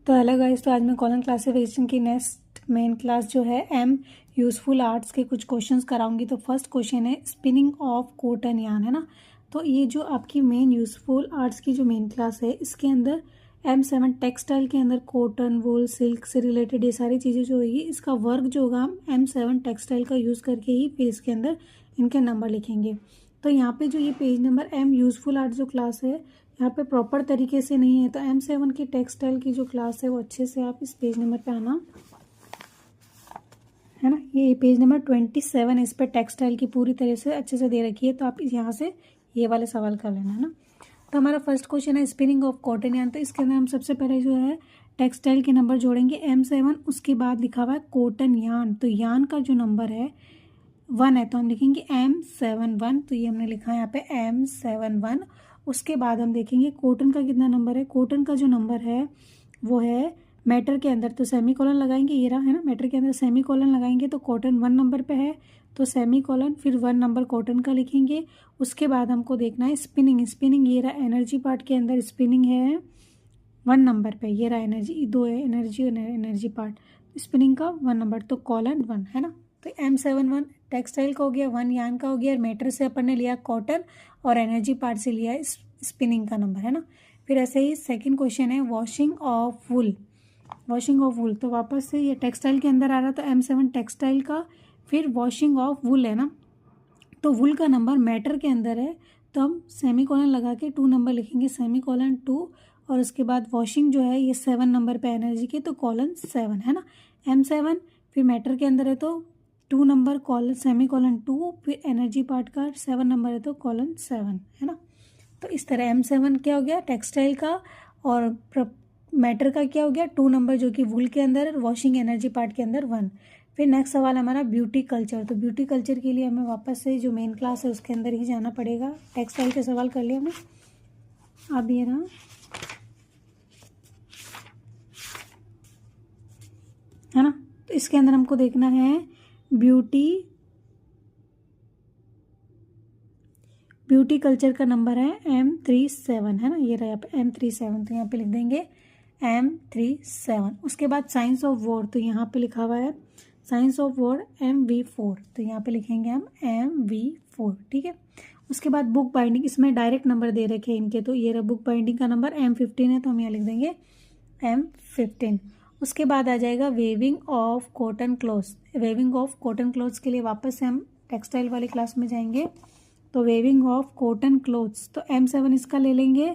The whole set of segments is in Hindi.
तो हेलो गाइस, तो आज मैं कॉलम क्लासिफिकेशन की नेक्स्ट मेन क्लास जो है एम यूज़फुल आर्ट्स के कुछ क्वेश्चंस कराऊंगी। तो फर्स्ट क्वेश्चन है स्पिनिंग ऑफ कॉटन यार्न, है ना। तो ये जो आपकी मेन यूज़फुल आर्ट्स की जो मेन क्लास है, इसके अंदर M7 टेक्सटाइल के अंदर कॉटन, वूल, सिल्क से रिलेटेड ये सारी चीज़ें जो होगी, इसका वर्क जो होगा हम M7 टेक्सटाइल का यूज़ करके ही फिर इसके अंदर इनके नंबर लिखेंगे। तो यहाँ पे जो ये page number M useful art जो क्लास है, यहाँ पे प्रॉपर तरीके से नहीं है। तो M7 की टेक्सटाइल की जो क्लास है वो अच्छे से आप इस पेज नंबर पे आना, है ना। ये पेज नंबर 27 इस पे टेक्सटाइल की पूरी तरह से अच्छे से दे रखी है। तो आप यहाँ से ये वाले सवाल कर लेना, है ना। तो हमारा फर्स्ट क्वेश्चन है स्पिनिंग ऑफ कॉटन यार्न। तो इसके अंदर हम सबसे पहले जो है टेक्सटाइल के नंबर जोड़ेंगे M7, उसके बाद लिखा हुआ है कॉटन यार्न। तो यार्न का जो नंबर है 1 है, तो हम लिखेंगे M71। तो ये हमने लिखा है यहाँ पे M71। उसके बाद हम देखेंगे कॉटन का कितना नंबर है। कॉटन का जो नंबर है वो है मैटर के अंदर, तो सेमी कॉलन लगाएंगे, ये रहा, है ना। मैटर के अंदर सेमी कॉलन लगाएंगे तो कॉटन 1 नंबर पे है, तो सेमी कॉलन फिर 1 नंबर कॉटन का लिखेंगे। उसके बाद हमको देखना है स्पिनिंग। स्पिनिंग ये रहा, एनर्जी पार्ट के अंदर स्पिनिंग है 1 नंबर पे, ये रहा एनर्जी, 2 है एनर्जी और एनर्जी पार्ट, स्पिनिंग का 1 नंबर, तो कॉलन 1, है ना। तो M71 टेक्सटाइल का हो गया, 1 यार्न का हो गया, और मैटर से अपन ने लिया कॉटन और एनर्जी पार्ट से लिया स्पिनिंग का नंबर, है ना। फिर ऐसे ही सेकंड क्वेश्चन है washing of wool. Washing of wool, तो वापस से ये टेक्सटाइल के अंदर आ रहा, तो M7 टेक्सटाइल का, फिर वॉशिंग ऑफ वुल, है ना। तो वुल का नंबर मैटर के अंदर है, तो हम सेमी कॉलन लगा के 2 नंबर लिखेंगे, सेमी कॉलन 2, और उसके बाद वॉशिंग जो है ये 7 नंबर पे एनर्जी के, तो कॉलन 7, है ना। M7 फिर मैटर के अंदर है तो 2 नंबर कॉलन सेमी कॉलन 2, फिर एनर्जी पार्ट का 7 नंबर है तो कॉलन 7, है ना। तो इस तरह M7 क्या हो गया टेक्सटाइल का, और मैटर का क्या हो गया 2 नंबर जो कि वुल के अंदर, वॉशिंग एनर्जी पार्ट के अंदर 1। फिर नेक्स्ट सवाल हमारा ब्यूटी कल्चर। तो ब्यूटी कल्चर के लिए हमें वापस से जो मेन क्लास है उसके अंदर ही जाना पड़ेगा। टेक्सटाइल के सवाल कर लिया हमने, अब ये रहा, है ना। तो इसके अंदर हमको देखना है ब्यूटी कल्चर का नंबर है M37, है ना। ये रहा यहाँ पे M37, तो यहाँ पे लिख देंगे M37। उसके बाद साइंस ऑफ वॉर, तो यहाँ पे लिखा हुआ है साइंस ऑफ वॉर MV4, तो यहाँ पे लिखेंगे हम MV4, ठीक है। उसके बाद बुक बाइंडिंग, इसमें डायरेक्ट नंबर दे रखे हैं इनके, तो ये रहा बुक बाइंडिंग का नंबर M15 है, तो हम यहाँ लिख देंगे M15। उसके बाद आ जाएगा weaving of cotton clothes. Weaving of cotton clothes के लिए वापस से हम टेक्सटाइल वाली क्लास में जाएंगे। तो वेविंग ऑफ कॉटन क्लॉथ्स, तो M7 इसका ले लेंगे,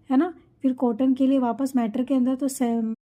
है ना। फिर कॉटन के लिए वापस मैटर के अंदर तो